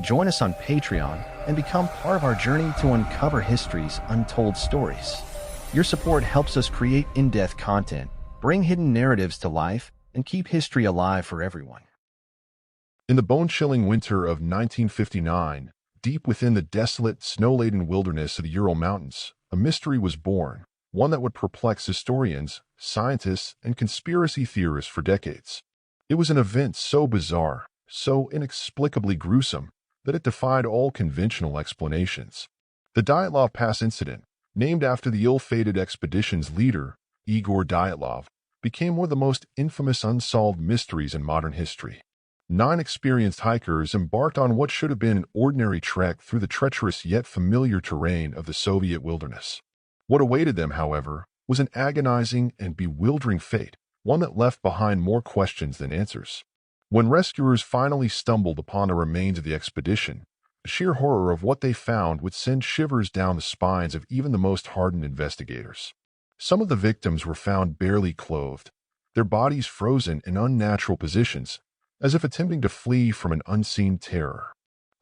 Join us on Patreon and become part of our journey to uncover history's untold stories. Your support helps us create in-depth content, bring hidden narratives to life, and keep history alive for everyone. In the bone-chilling winter of 1959, deep within the desolate, snow-laden wilderness of the Ural Mountains, a mystery was born, one that would perplex historians, scientists, and conspiracy theorists for decades. It was an event so bizarre, so inexplicably gruesome, that it defied all conventional explanations. The Dyatlov Pass Incident, named after the ill-fated expedition's leader, Igor Dyatlov, became one of the most infamous unsolved mysteries in modern history. 9 experienced hikers embarked on what should have been an ordinary trek through the treacherous yet familiar terrain of the Soviet wilderness. What awaited them, however, was an agonizing and bewildering fate, one that left behind more questions than answers. When rescuers finally stumbled upon the remains of the expedition, the sheer horror of what they found would send shivers down the spines of even the most hardened investigators. Some of the victims were found barely clothed, their bodies frozen in unnatural positions, as if attempting to flee from an unseen terror.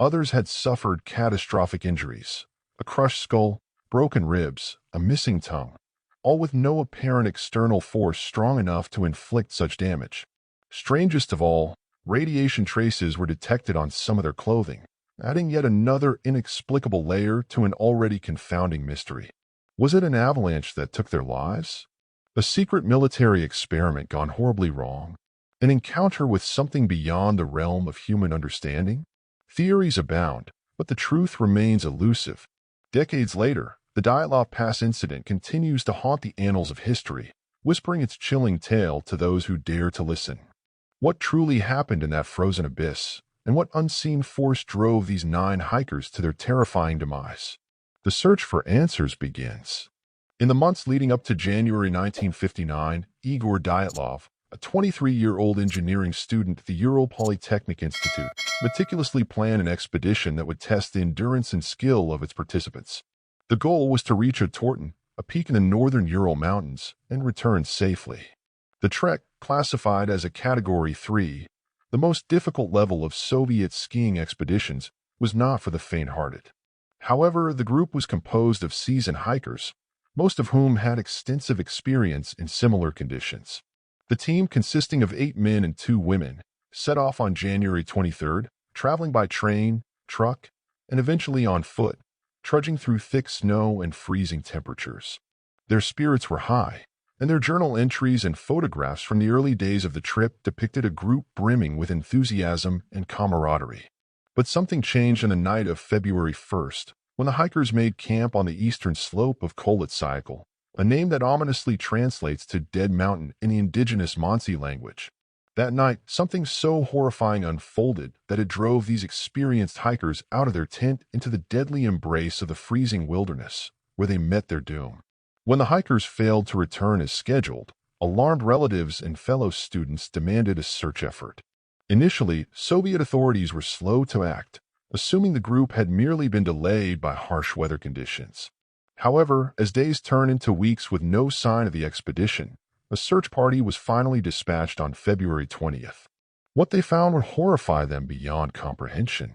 Others had suffered catastrophic injuries, a crushed skull, broken ribs, a missing tongue, all with no apparent external force strong enough to inflict such damage. Strangest of all, radiation traces were detected on some of their clothing, adding yet another inexplicable layer to an already confounding mystery. Was it an avalanche that took their lives? A secret military experiment gone horribly wrong? An encounter with something beyond the realm of human understanding? Theories abound, but the truth remains elusive. Decades later, the Dyatlov Pass Incident continues to haunt the annals of history, whispering its chilling tale to those who dare to listen. What truly happened in that frozen abyss, and what unseen force drove these 9 hikers to their terrifying demise? The search for answers begins. In the months leading up to January 1959, Igor Dyatlov, a 23-year-old engineering student at the Ural Polytechnic Institute, meticulously planned an expedition that would test the endurance and skill of its participants. The goal was to reach a Torton, a peak in the northern Ural Mountains, and return safely. The trek, classified as a Category 3, the most difficult level of Soviet skiing expeditions, was not for the faint-hearted. However, the group was composed of seasoned hikers, most of whom had extensive experience in similar conditions. The team, consisting of 8 men and 2 women, set off on January 23rd, traveling by train, truck, and eventually on foot, trudging through thick snow and freezing temperatures. Their spirits were high, and their journal entries and photographs from the early days of the trip depicted a group brimming with enthusiasm and camaraderie. But something changed on the night of February 1st, when the hikers made camp on the eastern slope of Kolitsyakal, a name that ominously translates to Dead Mountain in the indigenous Mansi language. That night, something so horrifying unfolded that it drove these experienced hikers out of their tent into the deadly embrace of the freezing wilderness, where they met their doom. When the hikers failed to return as scheduled, alarmed relatives and fellow students demanded a search effort. Initially, Soviet authorities were slow to act, assuming the group had merely been delayed by harsh weather conditions. However, as days turned into weeks with no sign of the expedition, a search party was finally dispatched on February 20th. What they found would horrify them beyond comprehension.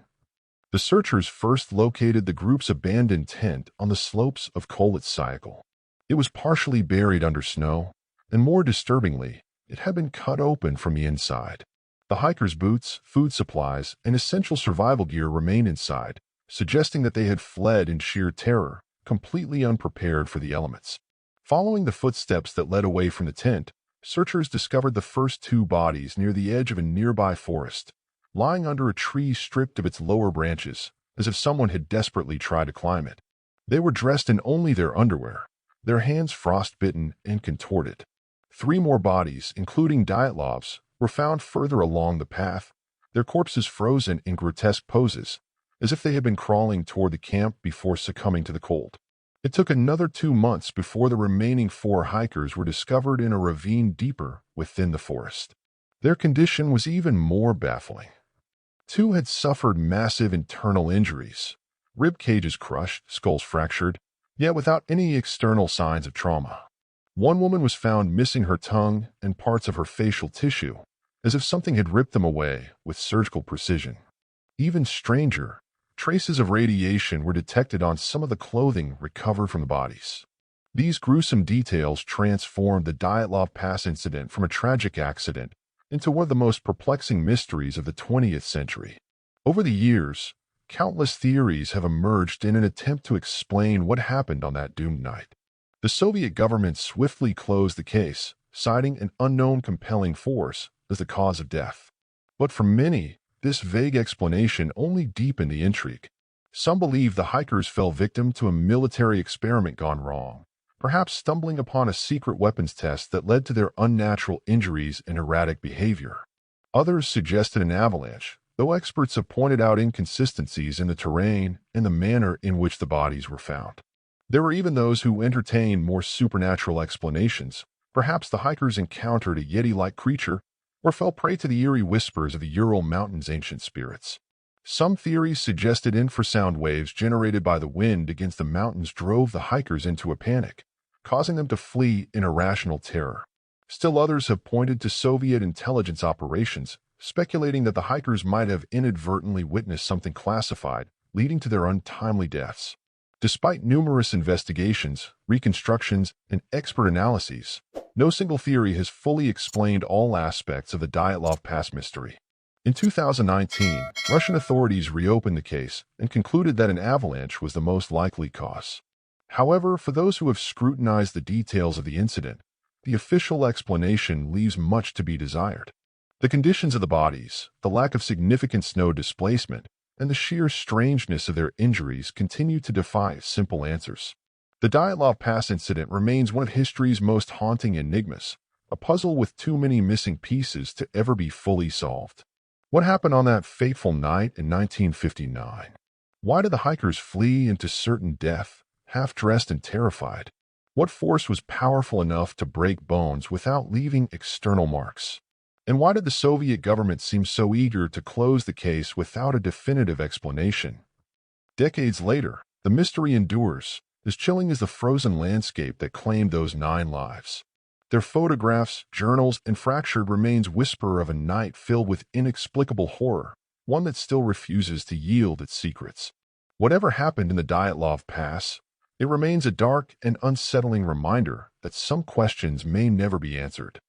The searchers first located the group's abandoned tent on the slopes of Kolitsyakal. It was partially buried under snow, and more disturbingly, it had been cut open from the inside. The hikers' boots, food supplies, and essential survival gear remained inside, suggesting that they had fled in sheer terror, completely unprepared for the elements. Following the footsteps that led away from the tent, searchers discovered the first 2 bodies near the edge of a nearby forest, lying under a tree stripped of its lower branches, as if someone had desperately tried to climb it. They were dressed in only their underwear, their hands frostbitten and contorted. 3 more bodies, including Dyatlov's, were found further along the path, their corpses frozen in grotesque poses, as if they had been crawling toward the camp before succumbing to the cold. It took another 2 months before the remaining 4 hikers were discovered in a ravine deeper within the forest. Their condition was even more baffling. 2 had suffered massive internal injuries, rib cages crushed, skulls fractured, yet without any external signs of trauma. 1 woman was found missing her tongue and parts of her facial tissue, as if something had ripped them away with surgical precision. Even stranger, traces of radiation were detected on some of the clothing recovered from the bodies. These gruesome details transformed the Dyatlov Pass incident from a tragic accident into one of the most perplexing mysteries of the 20th century. Over the years, countless theories have emerged in an attempt to explain what happened on that doomed night. The Soviet government swiftly closed the case, citing an unknown compelling force as the cause of death. But for many, this vague explanation only deepened the intrigue. Some believe the hikers fell victim to a military experiment gone wrong, perhaps stumbling upon a secret weapons test that led to their unnatural injuries and erratic behavior. Others suggested an avalanche, though experts have pointed out inconsistencies in the terrain and the manner in which the bodies were found. There were even those who entertained more supernatural explanations. Perhaps the hikers encountered a Yeti-like creature or fell prey to the eerie whispers of the Ural Mountains' ancient spirits. Some theories suggested infrasound waves generated by the wind against the mountains drove the hikers into a panic, causing them to flee in irrational terror. Still others have pointed to Soviet intelligence operations, speculating that the hikers might have inadvertently witnessed something classified, leading to their untimely deaths. Despite numerous investigations, reconstructions, and expert analyses, no single theory has fully explained all aspects of the Dyatlov Pass mystery. In 2019, Russian authorities reopened the case and concluded that an avalanche was the most likely cause. However, for those who have scrutinized the details of the incident, the official explanation leaves much to be desired. The conditions of the bodies, the lack of significant snow displacement, and the sheer strangeness of their injuries continue to defy simple answers. The Dyatlov Pass incident remains one of history's most haunting enigmas, a puzzle with too many missing pieces to ever be fully solved. What happened on that fateful night in 1959? Why did the hikers flee into certain death, half-dressed and terrified? What force was powerful enough to break bones without leaving external marks? And why did the Soviet government seem so eager to close the case without a definitive explanation? Decades later, the mystery endures, as chilling as the frozen landscape that claimed those 9 lives. Their photographs, journals, and fractured remains whisper of a night filled with inexplicable horror, one that still refuses to yield its secrets. Whatever happened in the Dyatlov Pass, it remains a dark and unsettling reminder that some questions may never be answered.